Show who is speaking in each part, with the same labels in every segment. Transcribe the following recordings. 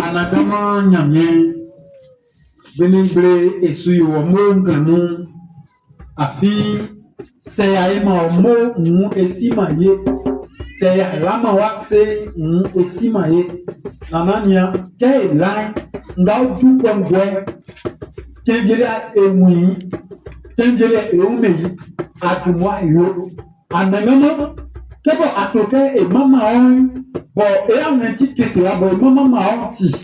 Speaker 1: Anagama nyamye benibre esuyi wo mo nganu afi seya ima mo mu esima ye seya lama wa se mu esima ye nanania ke line nga ju kwangwe kenjere ewi kenjere eumeyi atumwa yo anagama kebo atoke e mama on bo e amenti tete la bo mama ma on ti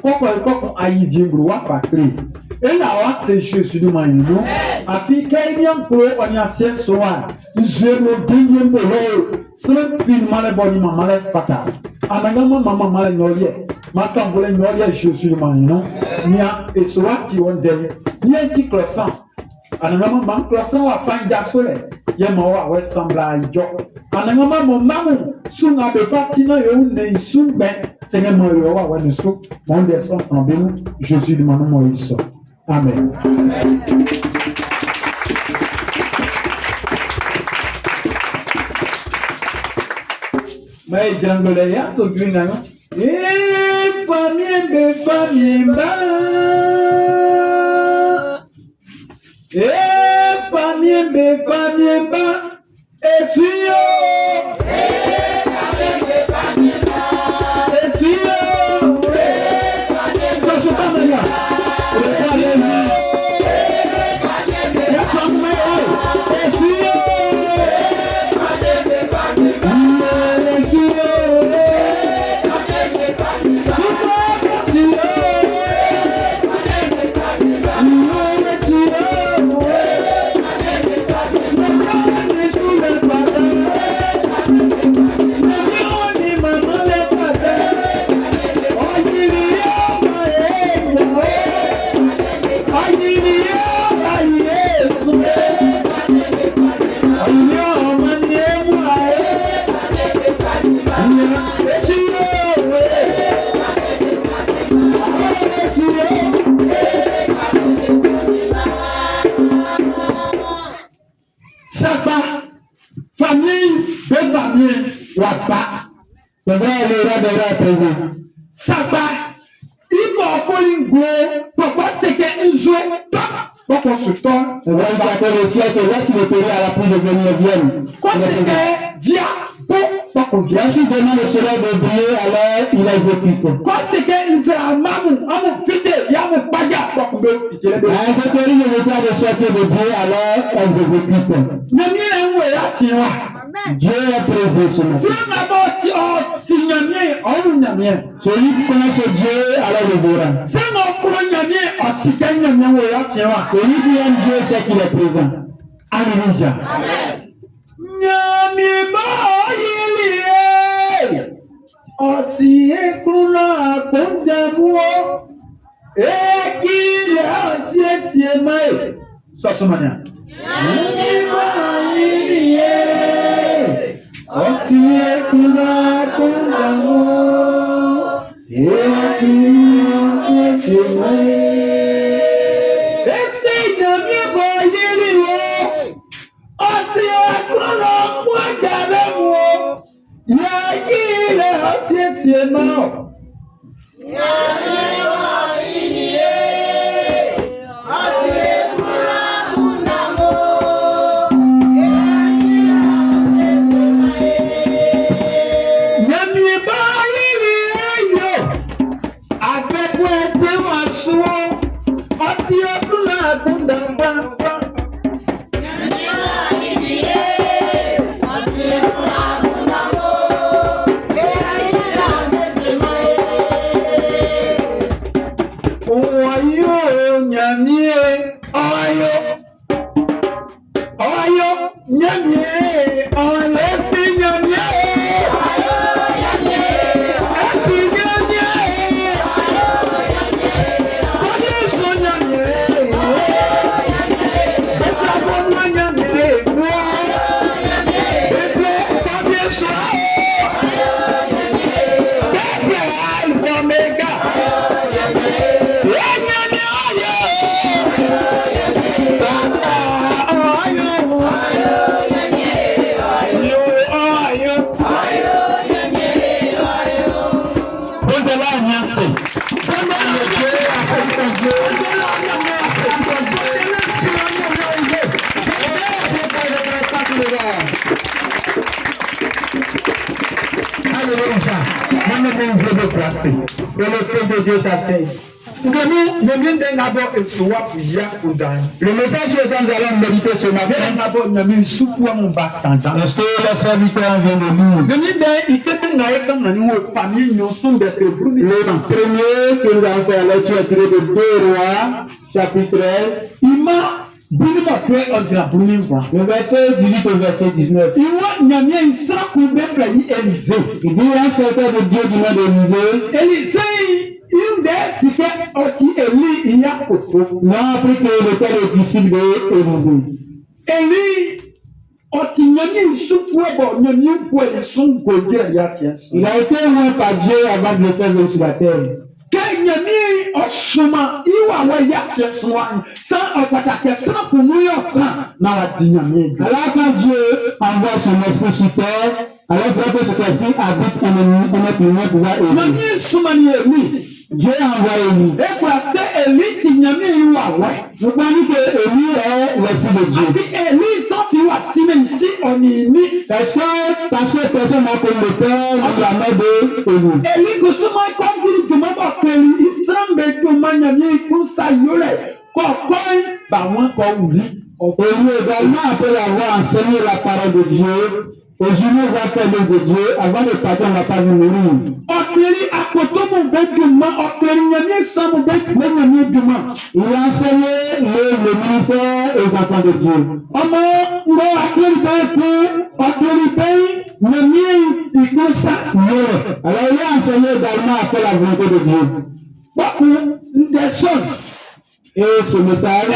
Speaker 1: koko ayi viembro wa fakre e la wa se jesu du manino afi kaibian ko oni asie so a zero dinye mbolo sele fin male boni mama le fata anagama mama male nyolie mata vole nyolie jesu du manino nia e so ati on de nia ti croissant anagama man croissant wa fanja sole ye ma wa we sambla ijo anagama mo mamu sunga be fatina yo ne sungbe senge mo yo wa ni su mon de son tambelu Jésus de mon nom Moïse. Amen. Mais jangole ya to gwina no e famille be famille ba e famille be famille ba e fio Saba, ipo okolingo, pourquoi c'est qu'un jouet top, pourquoi ce temps, on va appeler le ciel que laisse le pays à la pluie de venir vienne. Quoi c'est que via, pourquoi via, si demande le soleil de briller, alors il a exécuté. Quoi c'est que c'est un mamou, un fité, il y a un baga, pourquoi on fité les deux. Un vétérin de l'état de sortir de briller, alors elles exécutent. N'est-ce pas, Dieu est présent ce matin. Celui qui connaît ce Dieu, alors le verra. Celui qui aime Dieu, c'est qu'il est présent. Alléluia. Amen.
Speaker 2: Le peuple de Dieu s'asseye. Le message que nous allons méditer ce matin, est-ce que le serviteur vient de nous? Le premier que nous allons faire la lecture est tiré de 2 Rois, chapitre 13. Le verset 18 au verset 19. Il dit un serviteur de Dieu du nom d'Élisée. Non, plus que le père est disciple d'Élisée. Il a été loin par Dieu avant de le faire venir sur la terre. Alors quand Dieu envoie son esprit sur terre, alors il faut que cet esprit habite en nous pour pouvoir aider. Dieu a envoyé Élie. Nous pensons que Élie est l'esprit de Dieu. Parce que personne n'a connu le père ni la mère d'Élie. Élie également, après avoir enseigné la parole de Dieu, aujourd'hui, on va faire l'œuvre de Dieu. Avant de partir, on va pas nous mourir. Il a enseigné le ministère aux enfants de Dieu. Alors, il a enseigné également à faire la volonté de Dieu. Et ce message,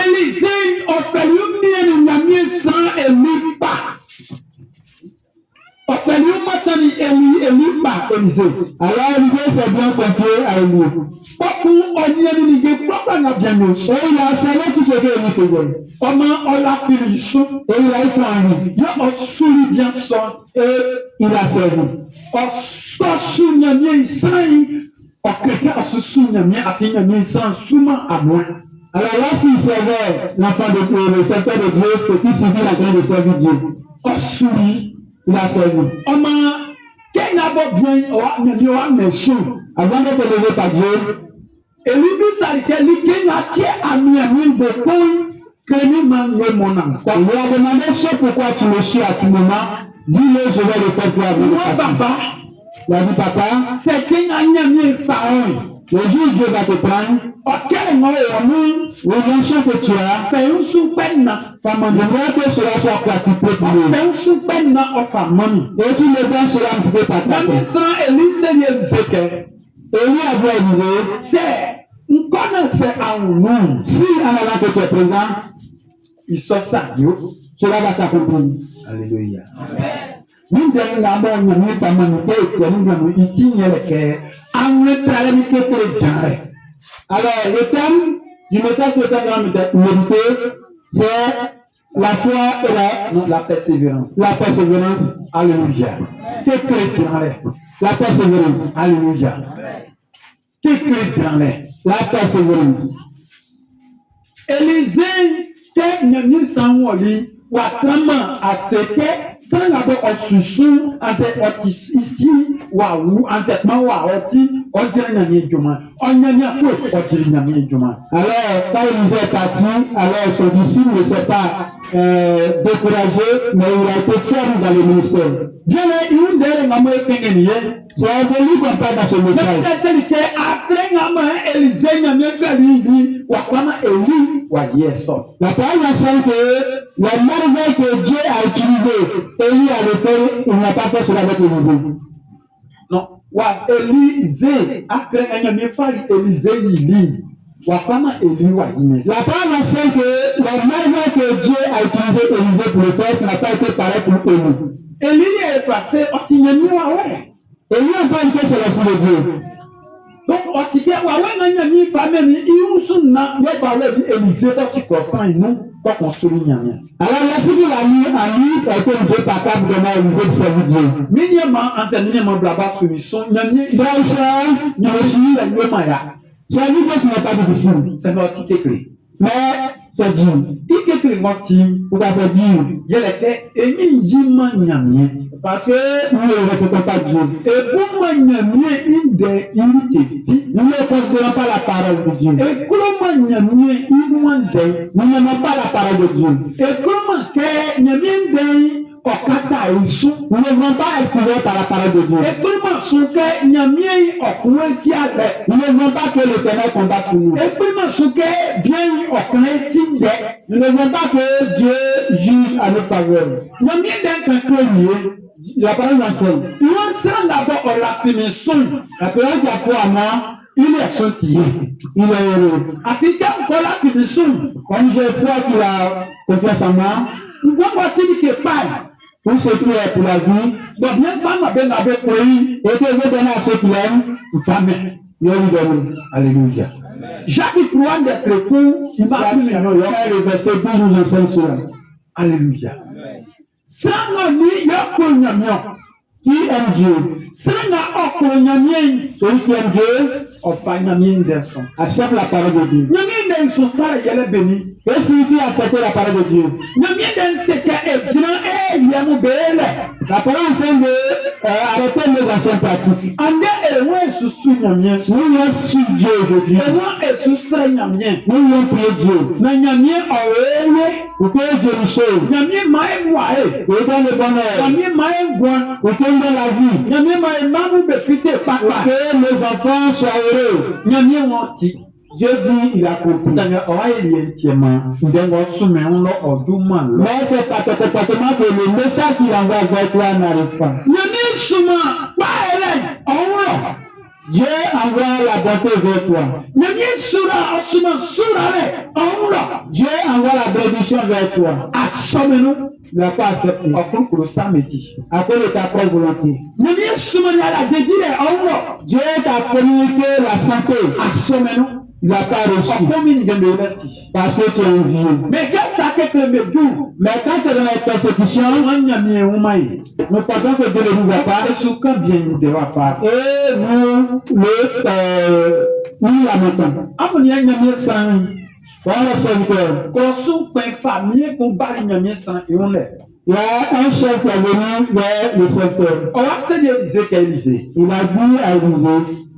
Speaker 2: alors Élisée s'est bien confié à Élie. Et il a enseigné tout ce que Élie faisait. Et il a eu foi en lui. Et il a servi. Alors lorsqu'il servait l'enfant de Dieu, le serviteur de Dieu, petit civil en train de servir Dieu. Il a servi. Avant d'être élevé par Dieu, il lui a demandé ce pourquoi tu me suis à tout moment. Dis-le, je vais le faire pour avoir. Il a dit, papa, le jour où Dieu va te prendre, le méchant que tu as, femme de moi que cela soit pratiqué pour lui. Et tu le donnes cela un petit peu par ta tête. Élie a dit à Élisée, si en allant que tu es présent, cela va s'accomplir.
Speaker 1: Alléluia. Alors, le thème du message que nous allons méditer, c'est la foi et la persévérance. La persévérance. Alléluia. La persévérance. Alléluia. La persévérance. Élisée, watrama aseke sanabo osusu ase ici wawu ase ma wa oti ojiranya ni ejuma onyanya ko ojiranya ni ejuma. Alors quand Élisée est parti, alors son disciple ne s'est pas découragé, mais il a été ferme dans le ministère. Bien c'est de lui qu'on parle dans ce message. La parole enseigne que la merveille que Dieu a utilisée, Élie a le fait, il n'a pas fait cela avec Élisée. Non. Élisée, la parole enseigne que la merveille que Dieu a utilisée Élisée pour le faire, ce n'a pas été pareil pour Élie. Élie est passé, Élie a pas dit que c'est l'esprit de Dieu. Donc, on dit que ouais, une famille, ils sont là, il va falloir Élisée, donc tu consens et nous, donc on souligne.
Speaker 2: Alors, la suite de la nuit, a été Dieu capable de Élisée de servir Dieu.
Speaker 1: Minialement, enseignement blabla soumission,
Speaker 2: Frère, servir Dieu, ce n'est pas difficile.
Speaker 1: c'est notre clé.
Speaker 2: Mais c'est dur.
Speaker 1: Il est que
Speaker 2: Pourquoi c'est dur?
Speaker 1: il était émis yima nyamien.
Speaker 2: Parce que nous ne répétons pas Dieu.
Speaker 1: Et pour moi, nyamien, une des unités,
Speaker 2: nous ne considérons pas la parole de Dieu.
Speaker 1: et comment nyamien, une des,
Speaker 2: nous n'aimons pas la parole de Dieu.
Speaker 1: et comment que nyamien des, okata isu,
Speaker 2: nous ne voulons pas être couverts par la parole de Dieu.
Speaker 1: et comment sont que nyamien okueti ale,
Speaker 2: nous ne voulons pas que l'Éternel combatte pour nous.
Speaker 1: et comment sont que bien okueti de,
Speaker 2: nous ne voulons pas que Dieu juge à notre faveur.
Speaker 1: nyamien d'un kakouye,
Speaker 2: la parole enseigne.
Speaker 1: il sera d'abord on l'a fini son,
Speaker 2: La personne qui a foi à moi,
Speaker 1: il est sorti.
Speaker 2: il est heureux.
Speaker 1: Africain, on l'a fini son.
Speaker 2: Comme j'ai foi qu'il a confiance en moi,
Speaker 1: Nous voit-il que pas.
Speaker 2: tout ce qui est pour la vie,
Speaker 1: Donc, bien femme avec oui,
Speaker 2: et que je donne à ceux qui l'aiment,
Speaker 1: femme.
Speaker 2: je lui donne.
Speaker 1: Alléluia. Jacques Frouan d'être con, il m'a pris
Speaker 2: Le verset 12 nous enseigne cela.
Speaker 1: Alléluia. Sans ni y'a
Speaker 2: Qui aime Dieu?
Speaker 1: sans n'a okonyamien,
Speaker 2: Celui qui aime Dieu
Speaker 1: enfin nyamien d'enson.
Speaker 2: accepte la parole de Dieu.
Speaker 1: Nyamien d'enson frère y'a béni.
Speaker 2: Que signifie accepter la parole de Dieu?
Speaker 1: Nyamien d'enson est grand et il y a mon belle.
Speaker 2: La parole enseigne de arrêter nos anciennes pratiques.
Speaker 1: Ande et moi sous nyamien.
Speaker 2: Nous voulons suivre Dieu aujourd'hui.
Speaker 1: Et moi et sous ça nyamien.
Speaker 2: Nous voulons prier Dieu.
Speaker 1: Na nyamien owe.
Speaker 2: Pour que Dieu nous sauve.
Speaker 1: Nyamien maë moi.
Speaker 2: Pour donner le bonheur.
Speaker 1: Nyamien maë gwan.
Speaker 2: Pour qu'il donne la vie.
Speaker 1: Nyamien maë mamu befite
Speaker 2: Pour
Speaker 1: papa.
Speaker 2: que nos enfants soient heureux.
Speaker 1: Nyamien wanti.
Speaker 2: Dieu dit, il a compris.
Speaker 1: Sanga owa eli entiema. Ndengo sume uno oduma lo.
Speaker 2: Mais c'est pas totalement que le message qu'il envoie vers toi n'arrive pas.
Speaker 1: Nyamien suma pa ele onwo.
Speaker 2: Dieu envoie la bonté vers toi.
Speaker 1: Nyamien sura osuma sura le onwo.
Speaker 2: Dieu envoie la bénédiction vers toi.
Speaker 1: Asomenu.
Speaker 2: Il n'a pas accepté.
Speaker 1: Okunkuru samedi.
Speaker 2: À cause de ta propre volonté.
Speaker 1: Nyamien suma ni ala dedile onwo.
Speaker 2: Dieu t'a communiqué la santé.
Speaker 1: Asomenu.
Speaker 2: Il n'a pas reçu.
Speaker 1: Okomi ni gembe leti.
Speaker 2: Parce que tu es un vieux.
Speaker 1: Mais qu'est-ce que c'est me dou?
Speaker 2: Mais quand tu es dans la persécution,
Speaker 1: Nyamien umayi.
Speaker 2: nous pensons que Dieu ne nous voit pas.
Speaker 1: C'est ce que bien nous devons faire.
Speaker 2: Et nous lamentons.
Speaker 1: Amoni nyamien san.
Speaker 2: Voilà le serviteur.
Speaker 1: Kosu pen famille qu'on bari nyamien san et on est.
Speaker 2: Il y a un chef qui est venu vers le serviteur.
Speaker 1: On va se dire Élisée qu'Élisée.
Speaker 2: Il a dit à Élisée,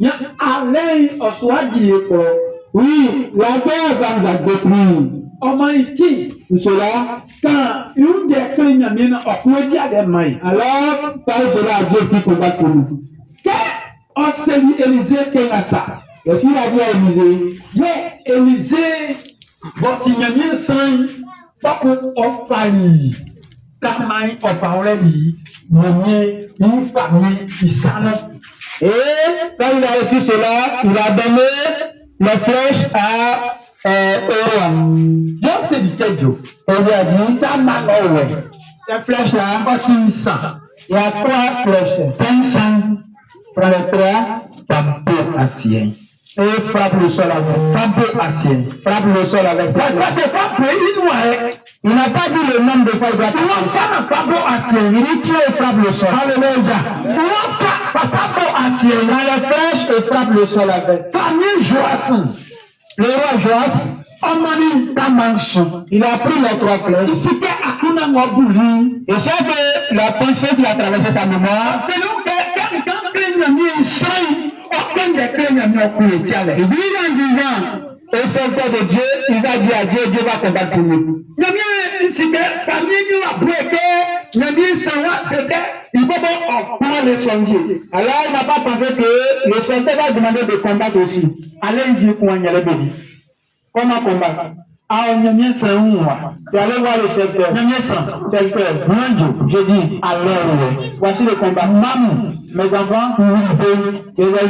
Speaker 1: Il y a Alain Oswadi pour
Speaker 2: oui, la terre va nous détruire.
Speaker 1: Omaïti.
Speaker 2: Pour cela,
Speaker 1: Quand une des clés nyamien a coué à des mains.
Speaker 2: alors, parle cela à Dieu qui combat pour nous.
Speaker 1: Que on se dit Élisée qu'il a ça.
Speaker 2: Qu'est-ce qu'il a dit à Élisée?
Speaker 1: Yeah, Élisée, votre nyamien san, pas pour offrir. Tamai offrir nyamien, une famille qui s'en.
Speaker 2: Et quand il a reçu cela, il a donné les flèches à Oran.
Speaker 1: Je sais du Kédio.
Speaker 2: Et il a dit,
Speaker 1: Tamanowe.
Speaker 2: ces flèches-là,
Speaker 1: Aussi ça.
Speaker 2: il y a 3 flèches.
Speaker 1: Vincent.
Speaker 2: Prends les 3,
Speaker 1: Tampo ancien.
Speaker 2: et frappe le sol avec.
Speaker 1: Tampo ancien.
Speaker 2: Frappe le sol avec cette flèche. Il n'a pas dit le nombre de fois il doit frapper. Il dit tiens et frappe le sol. Alléluia. Dans les flèches et frappe le sol avec.
Speaker 1: Famille Joasson.
Speaker 2: Le roi Joas,
Speaker 1: Omani Damanson.
Speaker 2: il a pris les 3 flèches.
Speaker 1: C'était Akuna Mobuli.
Speaker 2: Et c'est que la pensée qui a traversé sa mémoire,
Speaker 1: C'est donc quelqu'un qui a mis une feuille. Aucun des clés n'a mis au cou.
Speaker 2: il dit en disant, au serviteur de Dieu, il va dire à Dieu, Dieu va combattre pour nous.
Speaker 1: Nyamie c'était famille nous a bloqué. Nyamie Sawa c'était il faut pas prendre les sondiers.
Speaker 2: Alors il n'a pas pensé que le serviteur va demander de combattre aussi.
Speaker 1: Allez dire qu'on y a les bénis.
Speaker 2: Comment combattre?
Speaker 1: Ah Nyamie Sawa.
Speaker 2: Tu allais voir le serviteur.
Speaker 1: Nyamie Sawa.
Speaker 2: Serviteur, je dis, alors, voici le combat. Maman, mes enfants, je les